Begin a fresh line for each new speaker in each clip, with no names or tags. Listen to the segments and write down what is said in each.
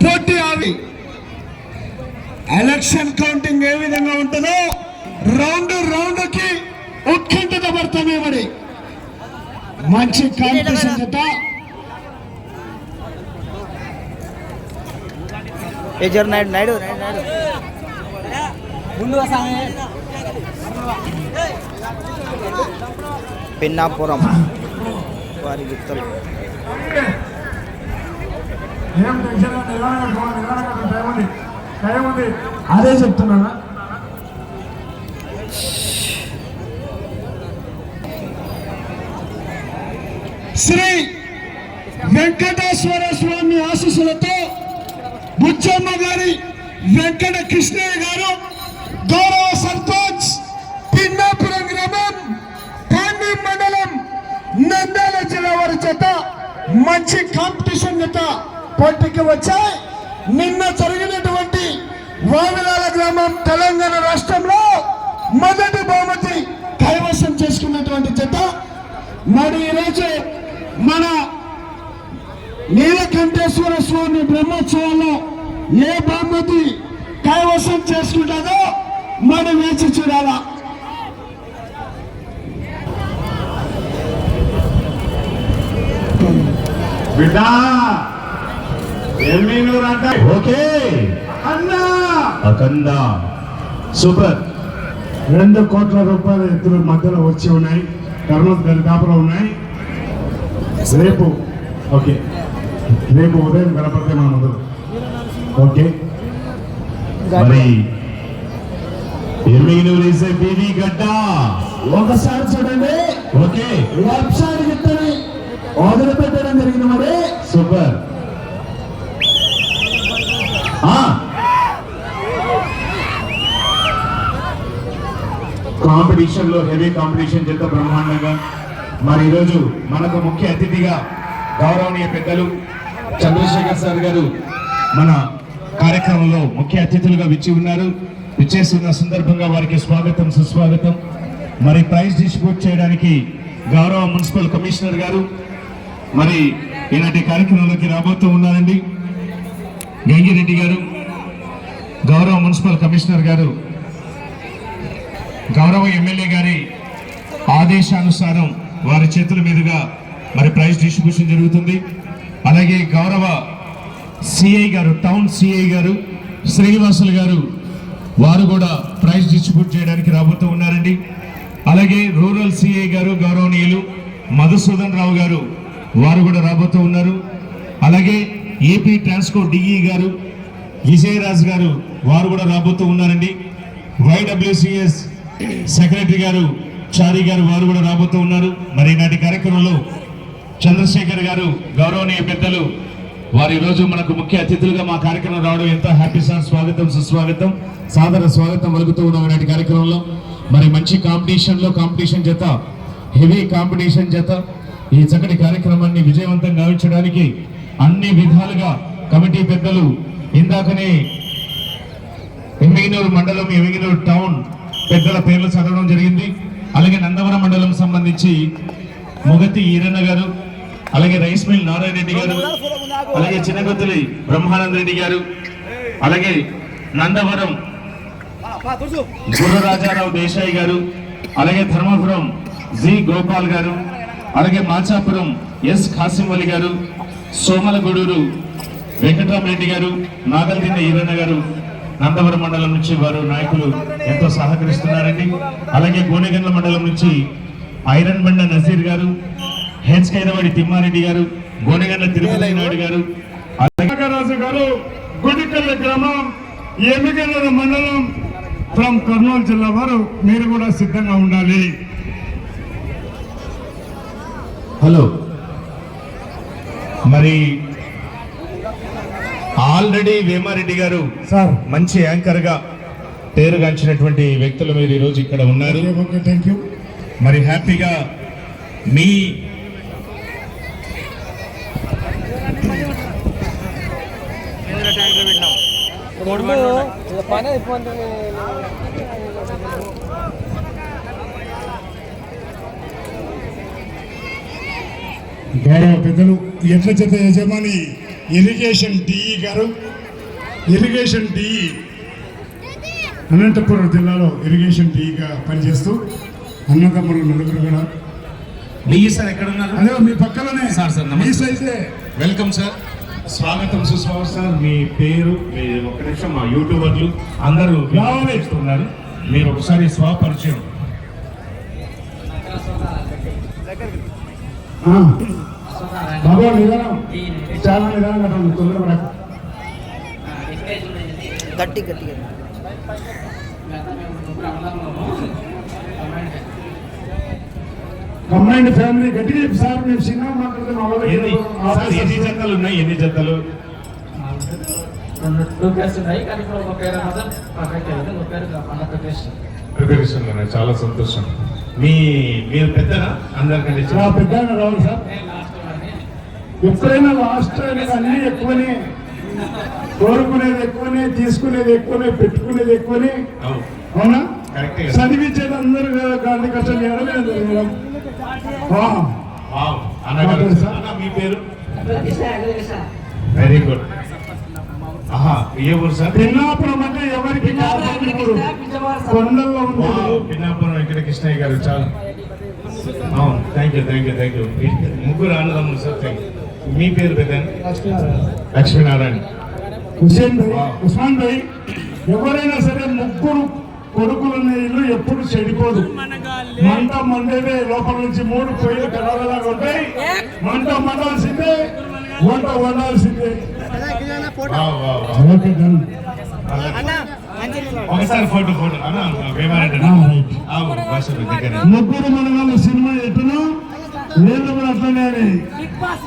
పోటీ ఆవి election counting ఏ విధంగా ఉంటుందో రౌండ్ కి ఉత్కంఠత పడతామే మరి మంచి కాంపిటీషన్ జత
నాయుడు పిన్నాపురం వారి గుర్తలు
అదే చెప్తున్నా శ్రీ వెంకటేశ్వర స్వామి ఆశీస్సులతో బుచ్చమ్మ గారి వెంకట కృష్ణయ్య గారు గౌరవ సర్పంచ్ పిన్నాపురం గ్రామం పాండ్యం మండలం నంద్యాల జిల్లా వారి చేత మంచి కాంపిటీషన్ చేత పోటీకి వచ్చాయి. నిన్న జరిగినటువంటి వావిలాల గ్రామం తెలంగాణ రాష్ట్రంలో మొదటి బహుమతి కైవసం చేసుకున్నటువంటి జత మరి ఈరోజు మన నీలకంఠేశ్వర స్వామి బ్రహ్మోత్సవాల్లో ఏ బహుమతి కైవసం చేసుకుంటుందో మనం వేచి చూడాలా.
బిడ్డా ఓకే అన్నా అఖండ సూపర్
2 కోట్ల రూపాయల ఎత్తుల మధ్యలో వచ్చి ఉన్నాయి. కర్నూలు దరిదాపులో ఉన్నాయి. రేపు ఓకే రేపు ఉదయం గణపతి మన మొదలు ఓకే
మరి ఎమ్మిగినూరు బీవీ గడ్డ
ఒకసారి చూడండి.
ఓకే
లెఫ్ట్ సైడ్ గిట్టని వదిలిపెట్టడం జరిగింది. మరి
సూపర్ కాంపిటీషన్ లో హెవీ కాంపిటీషన్ చేత బ్రహ్మాండంగా మరి ఈరోజు మనకు ముఖ్య అతిథిగా గౌరవనీయ పెద్దలు చంద్రశేఖర్ సార్ గారు మన కార్యక్రమంలో ముఖ్య అతిథులుగా విచ్చేస్తున్న సందర్భంగా వారికి స్వాగతం సుస్వాగతం. మరి ప్రైజ్ డిస్ట్రిబ్యూట్ చేయడానికి గౌరవ మున్సిపల్ కమిషనర్ గారు మరి ఈనాటి కార్యక్రమంలోకి రాబోతూ ఉన్నారండి. గంగిరెడ్డి గారు గౌరవ మున్సిపల్ కమిషనర్ గారు గౌరవ ఎమ్మెల్యే గారి ఆదేశానుసారం వారి చేతుల మీదుగా మరి ప్రైజ్ డిస్ట్రిబ్యూషన్ జరుగుతుంది. అలాగే గౌరవ సిఐ గారు టౌన్ సిఐ గారు శ్రీనివాసులు గారు వారు కూడా ప్రైజ్ డిస్ట్రిబ్యూట్ చేయడానికి రాబోతూ ఉన్నారండి. అలాగే రూరల్ సిఐ గారు గౌరవనీయులు మధుసూదన్ రావు గారు వారు కూడా రాబోతూ ఉన్నారు. అలాగే ఏపీ ట్రాన్స్కో డిఈ గారు విజయరాజ్ గారు వారు కూడా రాబోతూ ఉన్నారండి. వైడబ్ల్యూసిఎస్ సెక్రటరీ గారు చారి గారు వారు కూడా రాబోతూ ఉన్నారు. మరి నాటి కార్యక్రమంలో చంద్రశేఖర్ గారు గౌరవనీయ పెద్దలు వారు ఈరోజు మనకు ముఖ్య అతిథులుగా మా కార్యక్రమం రావడం ఎంతో హ్యాపీ సార్. స్వాగతం సుస్వాగతం సాదర స్వాగతం పలుకుతూ ఉన్నాం నాటి కార్యక్రమంలో. మరి మంచి కాంపిటీషన్ చేత హెవీ కాంపిటీషన్ చేత ఈ చక్కటి కార్యక్రమాన్ని విజయవంతం గావించడానికి అన్ని విధాలుగా కమిటీ పెద్దలు ఇందాకనే ఎమ్మిగినూరు మండలం ఎమ్మిగినూరు టౌన్ పెద్దల పేర్లు చదవడం జరిగింది. అలాగే నందవరం మండలం సంబంధించి మొగతి ఈరన్న గారు, అలాగే రైస్ మిల్ నారాయణ రెడ్డి గారు, అలాగే చిన్నగొత్తులి బ్రహ్మానంద రెడ్డి గారు, అలాగే నందవరం గుర్రరాజారావు దేశాయి గారు, అలాగే ధర్మపురం జి గోపాల్ గారు, అలాగే మాచాపురం ఎస్ ఖాసిం అలీ గారు, సోమలగూడూరు వెంకటరామరెడ్డి గారు, నాగల్దిన్న ఈరన్న గారు నందవరం మండలం నుంచి వారు నాయకులు ఎంతో సహకరిస్తున్నారండి. అలాగే గోనెగండ్ల మండలం నుంచి ఐరన్ బండ నజీర్ గారు, హెచ్కైరవాడి తిమ్మారెడ్డి గారు, గోనెగండ్ల తిరుపతి నాయుడు గారు,
రాజు గారు గుడికల్ల గ్రామం ఎమ్మిగనూరు మండలం ఫ్రమ్ కర్నూలు జిల్లా వారు మీరు కూడా సిద్ధంగా ఉండాలి.
హలో మరి ఆల్రెడీ వేమారెడ్డి గారు
సార్
మంచి యాంకర్ గా పేరుగాంచినటువంటి వ్యక్తులు మీరు ఈ రోజు ఇక్కడ ఉన్నారు.
Thank you.
మరి హ్యాపీగా మీ
గౌరవ పెద్దలు ఎట్ల చేత యజమాని ఇరిగేషన్ డిఈ గారు, ఇరిగేషన్ డిఈ అనంతపురం జిల్లాలో ఇరిగేషన్ డిఈగా పనిచేస్తూ అన్నదమ్ములు నలుగురు కూడా.
మీ సార్ ఎక్కడ ఉన్నారు?
అదే మీ పక్కలోనే
సార్ సార్
మీ
నమస్తే.
సైజే.
వెల్కమ్ సార్, స్వాగతం సుస్వాగతం సార్. మీ పేరు, మీ ఒక్క నిమిషం, మా యూట్యూబర్లు అందరూ
రావాలి.
ఇస్తున్నారు. మీరు ఒకసారి స్వపరిచయం.
బాబా నిదానం, చాలా నిదానంగా రండి, తొందరపడకు.
గట్టి గట్టిగా
కంబైన్డ్ ఫ్యామిలీ గట్టిగా చెప్పు సార్. మేము చిన్న మాట్లాడుతున్నాం.
సార్, ఎన్ని జతలు ఉన్నాయి? ఎన్ని జతలు?
2 పేర్స్ ఉన్నాయి, కానీ ఇప్పుడు ఒక పేరు మాత్రం పర్ఫెక్ట్ అయింది. ఒక పేరు అన్న
ప్రిపరేషన్ ఉన్నాయి. చాలా సంతోషం. మీరు పెద్దనా అందరికంటే?
పెద్ద రావాలి సార్. ఎప్పుడైనా లాస్ట్ అనేది అన్నీ ఎక్కువనే, కోరుకునేది ఎక్కువనే, తీసుకునేది ఎక్కువనే, పెట్టుకునేది ఎక్కువనే. అవునా? చదివించేది అందరూ గాంధీ కష్టం చేయడం.
మీ పేరు? Very good. ఏ ఊరు సార్?
పిన్నాపురం అంటే ఎవరికి కొండల్లో ఉంది.
పిన్నాపురం ఇక్కడ కృష్ణయ్య గారు. చాలా థ్యాంక్ యూ. ముగ్గురు ఆనందములు సార్. Thank you. మీ పేరు పెద్ద? లక్ష్మీనారాయణ.
హుసేన్ భాయ్, ఉస్మాన్ భాయ్. ఎవరైనా సరే ముగ్గురు కొడుకులున్న ఇల్లు ఎప్పుడు చెడిపోదు. మంట మండేదే లోపల నుంచి 3 పొయ్యిలు కలవలాగా ఉంటాయి. మంట మండాల్సిందే, వంట వండాల్సిందే. Okay done.
ఒకసారి ఫోటో
ముగ్గురు మనగాళ్ళు సినిమా ఎట్టును వీళ్ళు కూడా అట్లనే. బిగ్ బాస్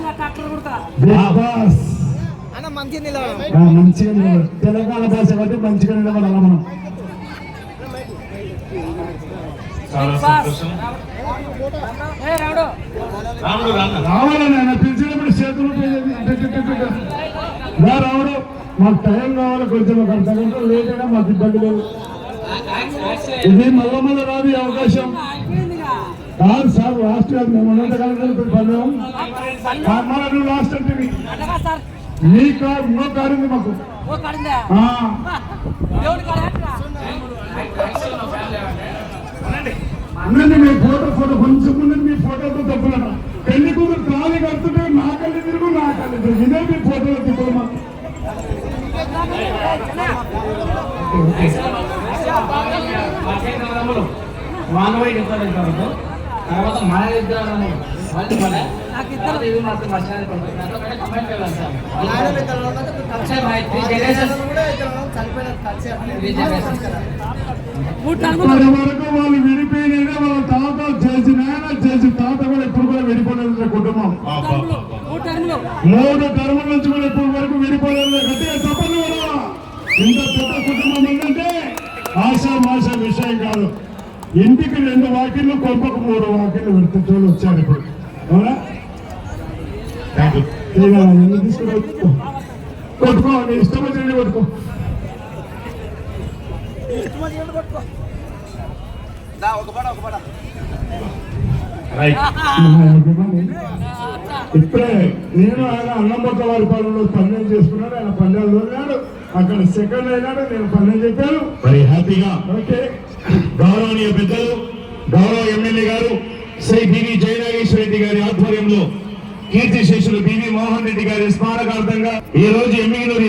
మంచిగా తెలంగాణ భాష కాబట్టి మంచిగా నిలబడాలి మనం.
చాలా సంతోషం.
రావాలని ఆయన పిలిచినప్పుడు చేతులు రావడం. మాకు టైం కావాలి కొంచెం, ఒక అర్ధ గంట లేట్ అయినా మాకు ఇబ్బంది లేదు. ఇది మళ్ళీ రాదు ఈ అవకాశం. కాదు సార్, లాస్ట్ కాదు, మేము ఉన్నంత కాలం పడ్డాం. మళ్ళీ నువ్వు లాస్ట్ అంటే నీ కారు, నో కారు ఉంది మాకు. ఉండండి, మీ ఫోటో కొంచెం ఉండండి. మీ ఫోటోతో తప్పులట. పెళ్లి కూతురు తాళి కడుతుంటే నా కళ్ళు తిరుగు, నా కళ్ళు తిరుగు. ఇదే మీ ఫోటోలో తిప్పులు మాకు.
మానవ ఇద్దరు తర్వాత మన ఇద్దరు
ఇప్పటి వరకు వాళ్ళు విడిపోయినా వాళ్ళ తాత చేసిన తాత కూడా ఎప్పుడు కూడా విడిపోలేదు కుటుంబం. 3 టర్ముల నుంచి కూడా ఎప్పుడు వరకు విడిపోలేదు. గట్టిగా తప్పదు కూడా. ఇంత పెద్ద కుటుంబం ఏంటంటే ఆశామాష విషయం కాదు. ఇంటికి 2 వాకిళ్ళు, కొంపకు 3 వాకిళ్ళు విడిపోయి వచ్చారు ఇప్పుడు. అవునా? తీసుకుని కొట్టుకో, ఇష్టం వచ్చినట్టు కొట్టుకో. ఇప్పుడే నేను ఆయన అన్నంబొక్క వారి పాలనలో పన్నెం చేసుకున్నాడు. ఆయన పల్లెల్లో ఉన్నాడు, అక్కడ సెకండ్ అయినాడు. నేను పన్నెం చెప్పాను.
మరి హ్యాపీగా
ఓకే.
గౌరవనీయ పెద్దలు, గౌరవ ఎమ్మెల్యే గారు శ్రీ బివి జయనాగేశ్వర రెడ్డి గారి ఆధ్వర్యంలో కీర్తిశేషులు బివి మోహన్ రెడ్డి గారి స్మారకార్థంగా ఈ రోజు ఎమ్మిగనూరు